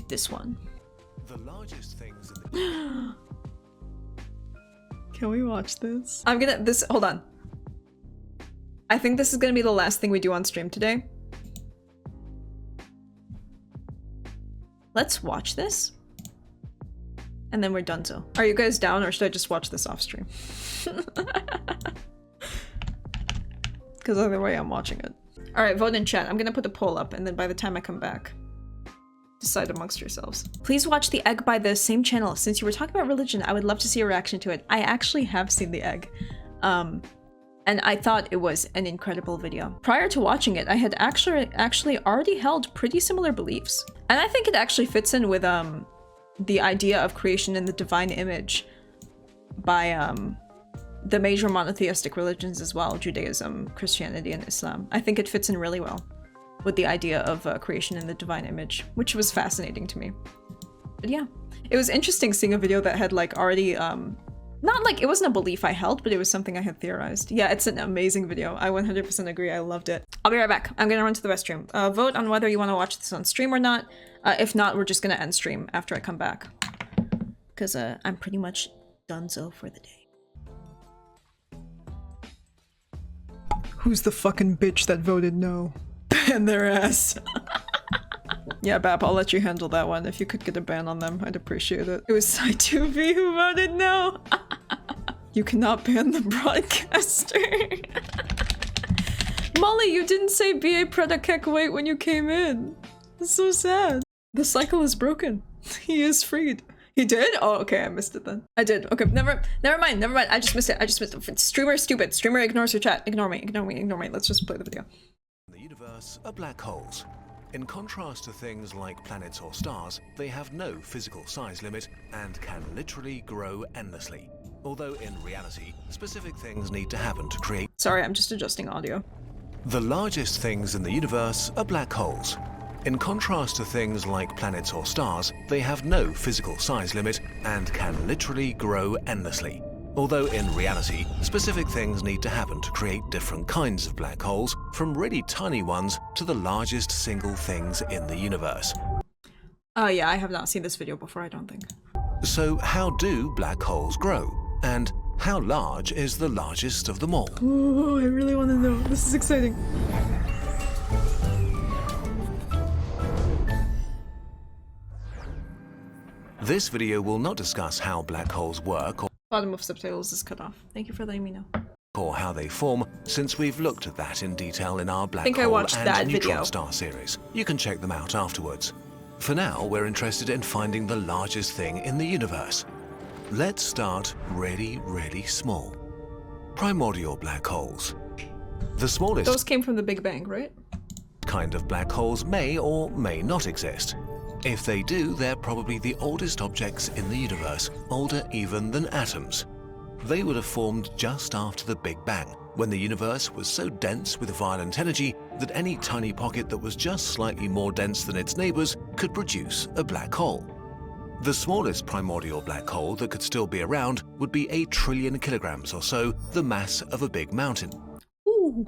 This one. The largest things in the Can we watch this? Hold on. I think this is gonna be the last thing we do on stream today. Let's watch this. And then we're donezo. Are you guys down, or should I just watch this off stream? Because either way, I'm watching it. Alright, vote in chat. I'm gonna put the poll up, and then by the time I come back, decide amongst yourselves. Please watch The Egg by the same channel. Since you were talking about religion, I would love to see a reaction to it. I actually have seen The Egg. And I thought it was an incredible video. Prior to watching it, I had actually already held pretty similar beliefs. And I think it actually fits in with the idea of creation in the divine image by the major monotheistic religions as well, Judaism, Christianity, and Islam. I think it fits in really well with the idea of creation in the divine image, which was fascinating to me. But yeah, it was interesting seeing a video that had like already, not like, it wasn't a belief I held, but it was something I had theorized. Yeah, it's an amazing video. I 100% agree. I loved it. I'll be right back. I'm gonna run to the restroom. Vote on whether you want to watch this on stream or not. If not, we're just gonna end stream after I come back. Because I'm pretty much donezo for the day. Who's the fucking bitch that voted no? Ban their ass. Yeah, Bap, I'll let you handle that one. If you could get a ban on them, I'd appreciate it. It was Sy1vie who voted no. You cannot ban the broadcaster. Molly, you didn't say BA Predakek wait when you came in. That's so sad. The cycle is broken. He is freed. He did? Oh, okay, I missed it then. I did. Okay, never mind. I just missed it. Streamer is stupid. Streamer ignores your chat. Ignore me. Let's just play the video. In the universe are black holes. In contrast to things like planets or stars, they have no physical size limit and can literally grow endlessly. Although in reality, specific things need to happen to create. Sorry, I'm just adjusting audio. The largest things in the universe are black holes. In contrast to things like planets or stars, they have no physical size limit and can literally grow endlessly. Although in reality, specific things need to happen to create different kinds of black holes, from really tiny ones to the largest single things in the universe. Yeah, I have not seen this video before, I don't think. So how do black holes grow? And how large is the largest of them all? Oh, I really want to know. This is exciting. This video will not discuss how black holes work Bottom of subtitles is cut off. Thank you for letting me know. or how they form, since we've looked at that in detail in our black hole and neutron star series. You can check them out afterwards. For now, we're interested in finding the largest thing in the universe. Let's start really, really small. Primordial black holes. The smallest Those came from the Big Bang, right? kind of black holes may or may not exist. If they do, they're probably the oldest objects in the universe, older even than atoms. They would have formed just after the Big Bang, when the universe was so dense with violent energy that any tiny pocket that was just slightly more dense than its neighbors could produce a black hole. The smallest primordial black hole that could still be around would be 8 trillion kilograms or so, the mass of a big mountain. Ooh.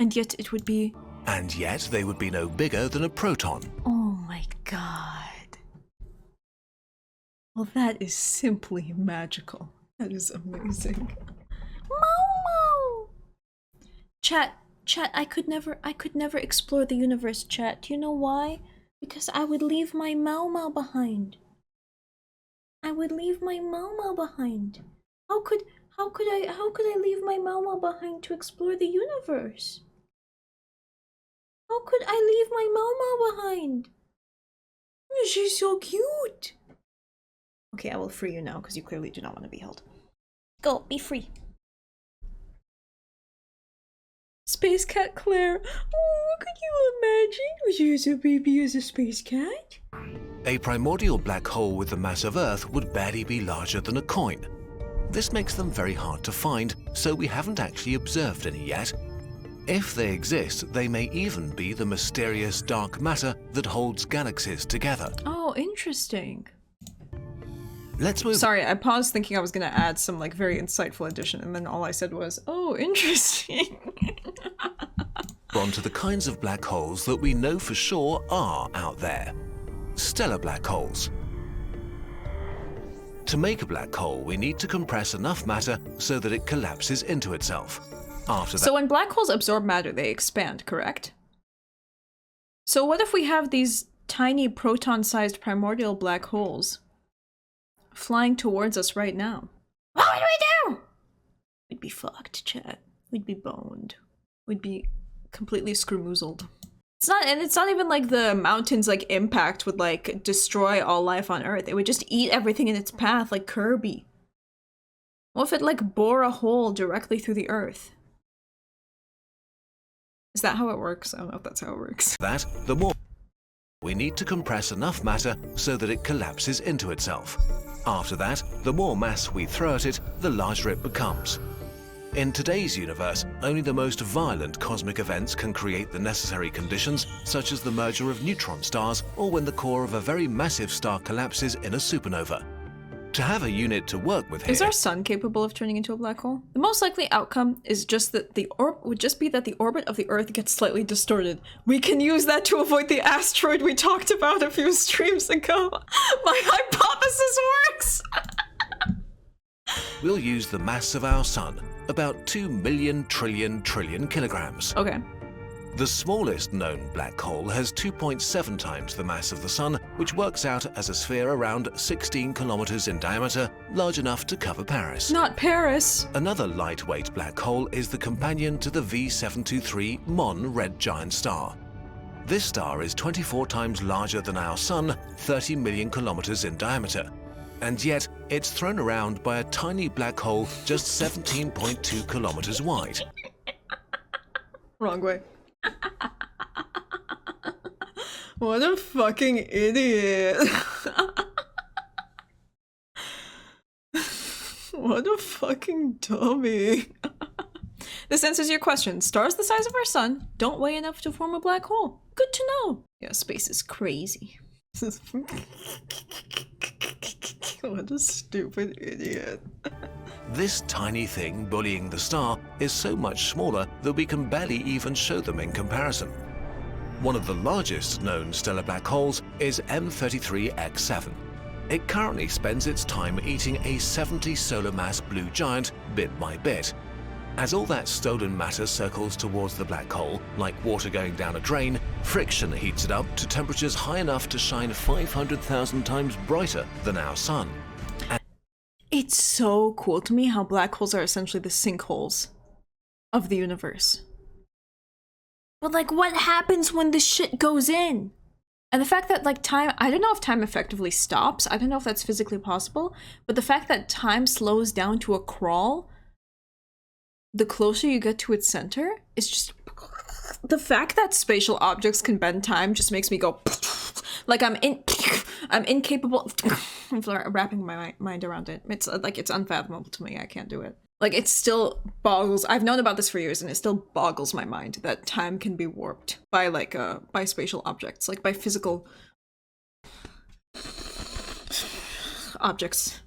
And yet it would be... And yet they would be no bigger than a proton. Oh my god. Well, that is simply magical. That is amazing. Momo! Chat, I could never explore the universe, chat. Do you know why? Because I would leave my Mau behind. I would leave my Mau behind. How could I leave my Mau behind to explore the universe? How could I leave my Mau behind? She's so cute. Okay, I will free you now because you clearly do not want to be held. Go, be free. Space cat Claire. Oh, could you imagine? She's a baby as a space cat. A primordial black hole with the mass of Earth would barely be larger than a coin. This makes them very hard to find, so we haven't actually observed any yet. If they exist, they may even be the mysterious dark matter that holds galaxies together. Oh, interesting. Let's move. Sorry, I paused thinking I was gonna add some like very insightful addition, and then all I said was, "Oh, interesting." onto the kinds of black holes that we know for sure are out there. Stellar black holes. To make a black hole, we need to compress enough matter so that it collapses into itself. After that, So when black holes absorb matter, they expand, correct? So what if we have these tiny proton-sized primordial black holes flying towards us right now? What would we do? We'd be fucked, chat. We'd be boned. We'd be completely screw-moozled. It's not even like the mountains like impact would like destroy all life on Earth. It would just eat everything in its path like Kirby. What if it like bore a hole directly through the Earth? Is that how it works? I don't know if that's how it works. The more we need to compress enough matter so that it collapses into itself. After that, the more mass we throw at it, the larger it becomes. In today's universe, only the most violent cosmic events can create the necessary conditions, such as the merger of neutron stars or when the core of a very massive star collapses in a supernova. To have a unit to work with here... Is our sun capable of turning into a black hole? The most likely outcome is just that the orbit of the Earth gets slightly distorted. We can use that to avoid the asteroid we talked about a few streams ago. My hypothesis works! We'll use the mass of our sun, about 2 million trillion kilograms. Okay. The smallest known black hole has 2.7 times the mass of the Sun, which works out as a sphere around 16 kilometers in diameter, large enough to cover Paris. Not Paris! Another lightweight black hole is the companion to the V723 Mon red giant star. This star is 24 times larger than our Sun, 30 million kilometers in diameter. And yet, it's thrown around by a tiny black hole just 17.2 kilometers wide. Wrong way. What a fucking idiot. What a fucking dummy. This answers your question. Stars the size of our sun don't weigh enough to form a black hole. Good to know. Yeah, space is crazy. What a stupid idiot. This tiny thing bullying the star is so much smaller that we can barely even show them in comparison. One of the largest known stellar black holes is M33X7. It currently spends its time eating a 70 solar mass blue giant bit by bit. As all that stolen matter circles towards the black hole, like water going down a drain, friction heats it up to temperatures high enough to shine 500,000 times brighter than our sun. It's so cool to me how black holes are essentially the sinkholes of the universe. But like, what happens when this shit goes in? And the fact that like time, I don't know if time effectively stops. I don't know if that's physically possible, but the fact that time slows down to a crawl the closer you get to its center is just... The fact that spatial objects can bend time just makes me go... Like I'm incapable of wrapping my mind around it. It's like, it's unfathomable to me. I can't do it. Like, it still boggles... I've known about this for years, and it still boggles my mind that time can be warped by like by spatial objects, like by physical objects.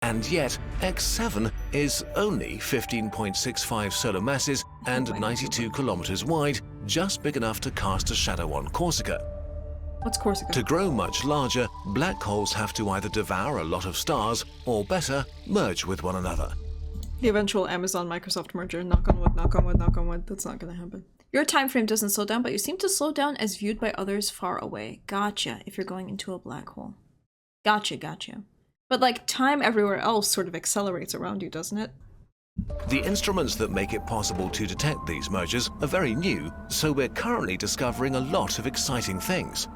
And yet, X7 is only 15.65 solar masses and 92 kilometers wide, just big enough to cast a shadow on Corsica. What's Corsica? To grow much larger, black holes have to either devour a lot of stars, or better, merge with one another. The eventual Amazon-Microsoft merger. Knock on wood, knock on wood, knock on wood. That's not gonna happen. Your time frame doesn't slow down, but you seem to slow down as viewed by others far away. Gotcha, if you're going into a black hole. Gotcha, gotcha. But like, time everywhere else sort of accelerates around you, doesn't it? The instruments that make it possible to detect these mergers are very new, so we're currently discovering a lot of exciting things.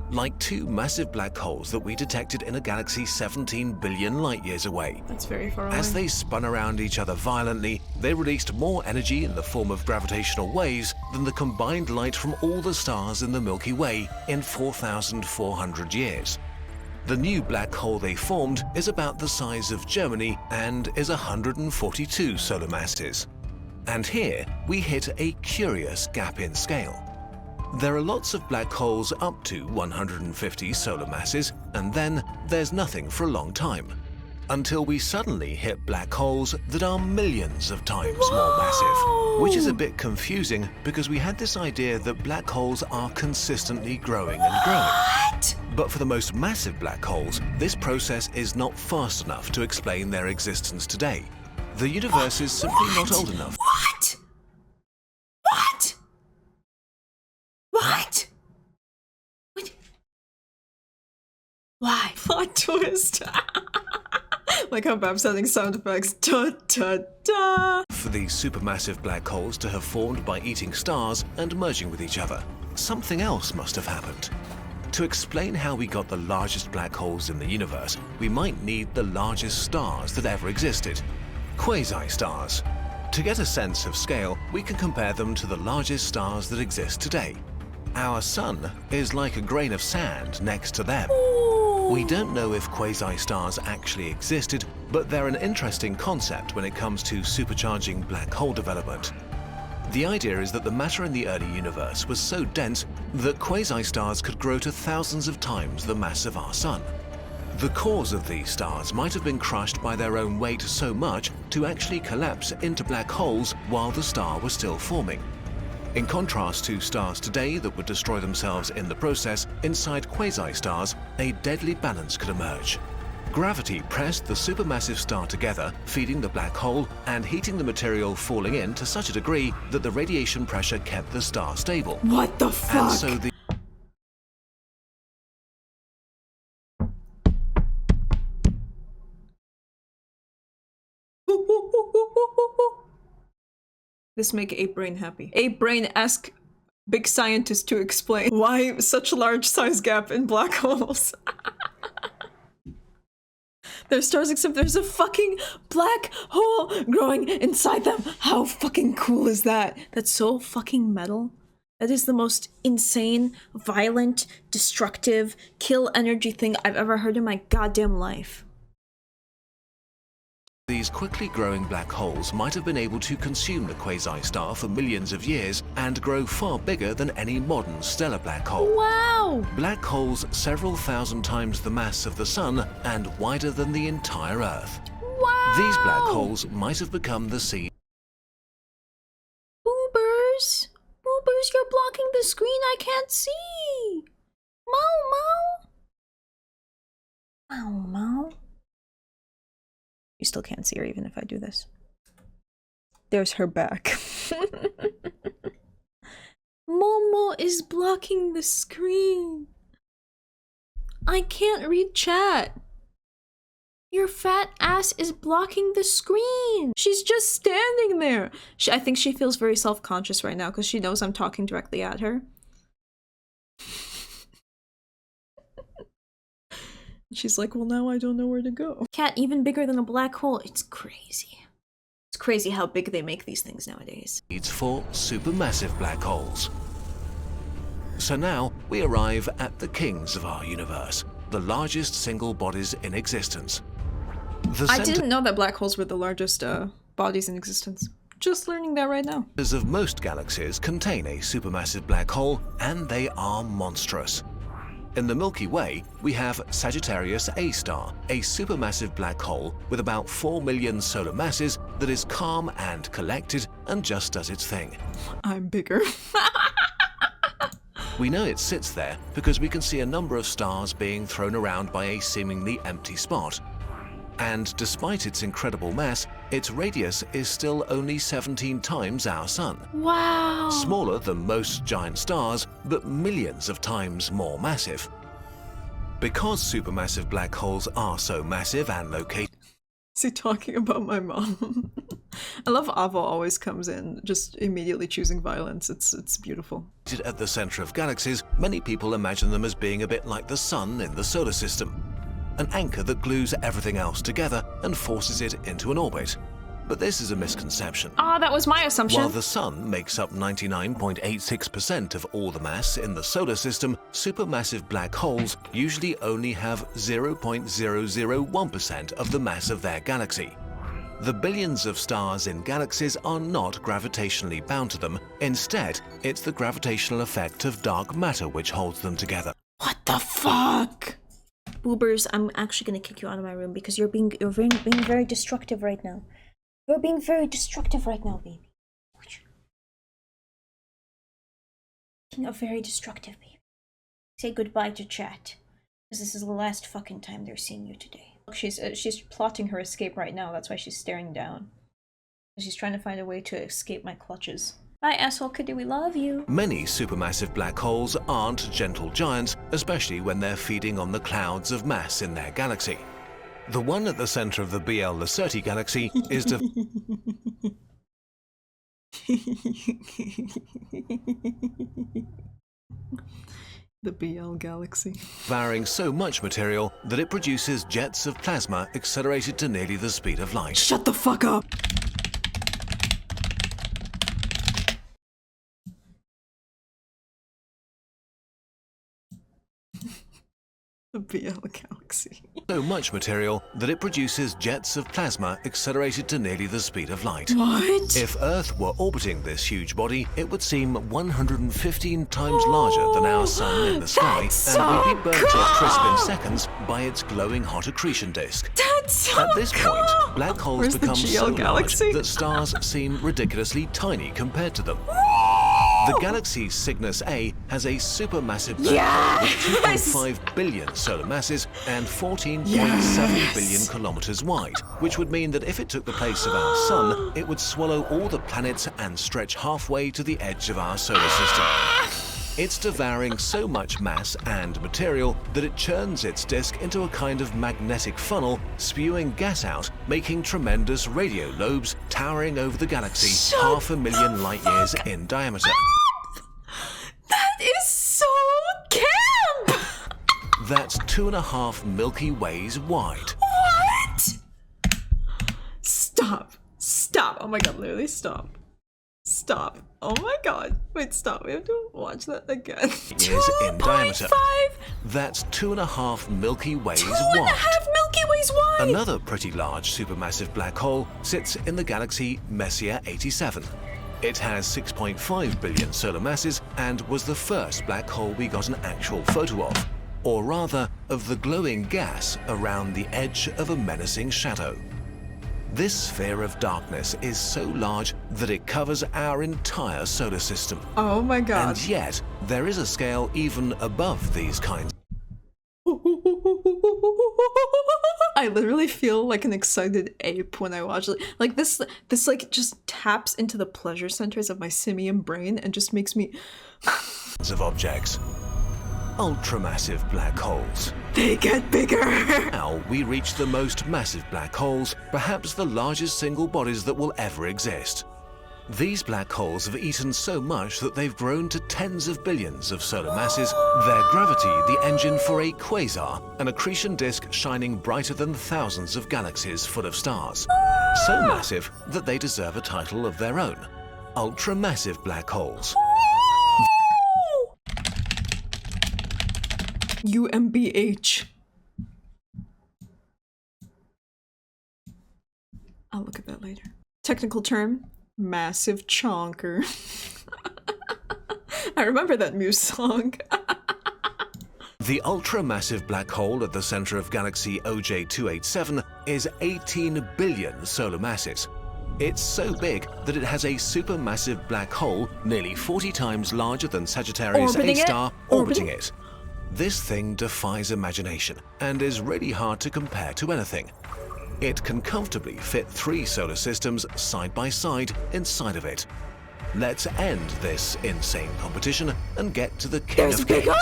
Like 2 massive black holes that we detected in a galaxy 17 billion light-years away. That's very far away. As they spun around each other violently, they released more energy in the form of gravitational waves than the combined light from all the stars in the Milky Way in 4,400 years. The new black hole they formed is about the size of Germany and is 142 solar masses. And here we hit a curious gap in scale. There are lots of black holes up to 150 solar masses, and then there's nothing for a long time. until we suddenly hit black holes that are millions of times more massive. Which is a bit confusing because we had this idea that black holes are consistently growing and growing. But for the most massive black holes, this process is not fast enough to explain their existence today. The universe is simply not old enough. What? What? What? What? Why? Plot twist. Like how Bab's adding sound effects. Da da da. For these supermassive black holes to have formed by eating stars and merging with each other, something else must have happened. To explain how we got the largest black holes in the universe, we might need the largest stars that ever existed. Quasi-stars. To get a sense of scale, we can compare them to the largest stars that exist today. Our sun is like a grain of sand next to them. We don't know if quasi-stars actually existed, but they're an interesting concept when it comes to supercharging black hole development. The idea is that the matter in the early universe was so dense that quasi-stars could grow to thousands of times the mass of our sun. The cores of these stars might have been crushed by their own weight so much to actually collapse into black holes while the star was still forming. In contrast to stars today that would destroy themselves in the process, inside quasi-stars, a deadly balance could emerge. Gravity pressed the supermassive star together, feeding the black hole and heating the material falling in to such a degree that the radiation pressure kept the star stable. What the fuck? And so the This make Ape-Brain happy. Ape-Brain ask big scientist to explain why such large size gap in black holes. They're stars except there's a fucking black hole growing inside them. How fucking cool is that? That's so fucking metal. That is the most insane, violent, destructive, kill energy thing I've ever heard in my goddamn life. These quickly growing black holes might have been able to consume the quasi-star for millions of years and grow far bigger than any modern stellar black hole. Wow! Black holes several thousand times the mass of the sun and wider than the entire Earth. Wow! These black holes might have become the seed. Boobers! Boobers, you're blocking the screen, I can't see! Mau mau! Mau mau. You still can't see her even if I do this. There's her back. Momo is blocking the screen. I can't read chat. Your fat ass is blocking the screen. She's just standing there. I think she feels very self-conscious right now because she knows I'm talking directly at her. She's like, well, now I don't know where to go. Cat even bigger than a black hole. It's crazy. It's crazy how big they make these things nowadays. Seeds for supermassive black holes. So now we arrive at the kings of our universe, the largest single bodies in existence. I didn't know that black holes were the largest bodies in existence. Just learning that right now. The centers of most galaxies contain a supermassive black hole, and they are monstrous. In the Milky Way, we have Sagittarius A star, a supermassive black hole with about 4 million solar masses that is calm and collected and just does its thing. I'm bigger. We know it sits there because we can see a number of stars being thrown around by a seemingly empty spot. And despite its incredible mass, its radius is still only 17 times our sun. Wow! Smaller than most giant stars, but millions of times more massive. Because supermassive black holes are so massive and located... Is he talking about my mom? I love Avo always comes in, just immediately choosing violence. It's beautiful. At the center of galaxies, many people imagine them as being a bit like the sun in the solar system. An anchor that glues everything else together and forces it into an orbit. But this is a misconception. Ah, that was my assumption. While the sun makes up 99.86% of all the mass in the solar system, supermassive black holes usually only have 0.001% of the mass of their galaxy. The billions of stars in galaxies are not gravitationally bound to them. Instead, it's the gravitational effect of dark matter which holds them together. What the fuck? Boobers, I'm actually gonna kick you out of my room because you're being very destructive right now. You're being very destructive right now, baby. Being a very destructive baby. Say goodbye to chat, because this is the last fucking time they're seeing you today. Look, she's plotting her escape right now. That's why she's staring down. She's trying to find a way to escape my clutches. Bye, asshole kitty, we love you. Many supermassive black holes aren't gentle giants, especially when they're feeding on the clouds of mass in their galaxy. The one at the center of the Sy1vie galaxy is the BL galaxy. devouring so much material that it produces jets of plasma accelerated to nearly the speed of light. Shut the fuck up! The BL galaxy. So much material that it produces jets of plasma accelerated to nearly the speed of light. What? If Earth were orbiting this huge body, it would seem 115 times larger than our sun in the sky, and would be burnt to a crisp in seconds by its glowing hot accretion disk. That's so At this point, black holes become so large galaxy? that stars seem ridiculously tiny compared to them. The galaxy Cygnus A has a supermassive black hole with 2.5 billion solar masses and 14.7 billion kilometers wide, which would mean that if it took the place of our sun, it would swallow all the planets and stretch halfway to the edge of our solar system. It's devouring so much mass and material that it churns its disk into a kind of magnetic funnel, spewing gas out, making tremendous radio lobes towering over the galaxy 500,000 light years in diameter. That is so camp! That's 2.5 Milky Ways wide. What? Stop. Stop. Oh my god, literally stop. Stop. Oh my god. Wait, stop. We have to watch that again. Years in diameter. 2.5? That's 2.5 Milky Ways 2.5 wide. Milky Ways wide! Another pretty large supermassive black hole sits in the galaxy Messier 87. It has 6.5 billion solar masses and was the first black hole we got an actual photo of, or rather, of the glowing gas around the edge of a menacing shadow. This sphere of darkness is so large that it covers our entire solar system. Oh my god. And yet, there is a scale even above these kinds. I literally feel like an excited ape when I watch it. Like this like just taps into the pleasure centers of my simian brain and just makes me of objects. Ultramassive black holes. They get bigger! Now we reach the most massive black holes, perhaps the largest single bodies that will ever exist. These black holes have eaten so much that they've grown to tens of billions of solar masses, their gravity the engine for a quasar, an accretion disk shining brighter than thousands of galaxies full of stars. So massive that they deserve a title of their own. Ultramassive black holes. UMBH. I'll look at that later. Technical term, massive chonker. I remember that Muse song. The ultramassive black hole at the center of galaxy OJ287 is 18 billion solar masses. It's so big that it has a supermassive black hole nearly 40 times larger than Sagittarius A star orbiting it. This thing defies imagination and is really hard to compare to anything. It can comfortably fit 3 solar systems side by side inside of it. Let's end this insane competition and get to the king of kings.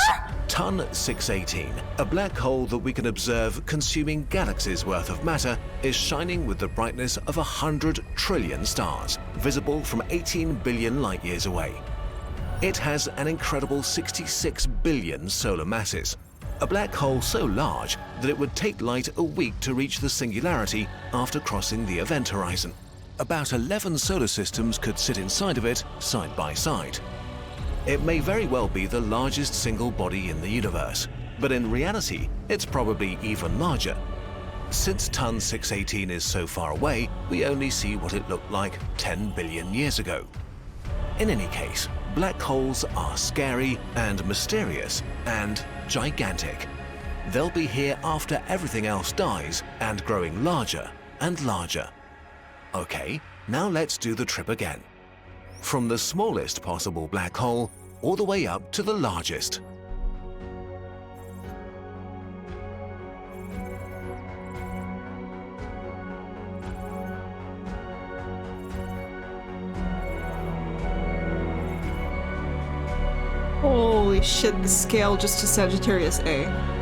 Ton 618, a black hole that we can observe consuming galaxies worth of matter, is shining with the brightness of 100 trillion stars, visible from 18 billion light years away. It has an incredible 66 billion solar masses. A black hole so large that it would take light a week to reach the singularity after crossing the event horizon. About 11 solar systems could sit inside of it, side by side. It may very well be the largest single body in the universe, but in reality, it's probably even larger. Since Ton 618 is so far away, we only see what it looked like 10 billion years ago. In any case, black holes are scary and mysterious and gigantic. They'll be here after everything else dies and growing larger and larger. Okay, now let's do the trip again. From the smallest possible black hole all the way up to the largest. Holy shit, the scale just to Sagittarius A.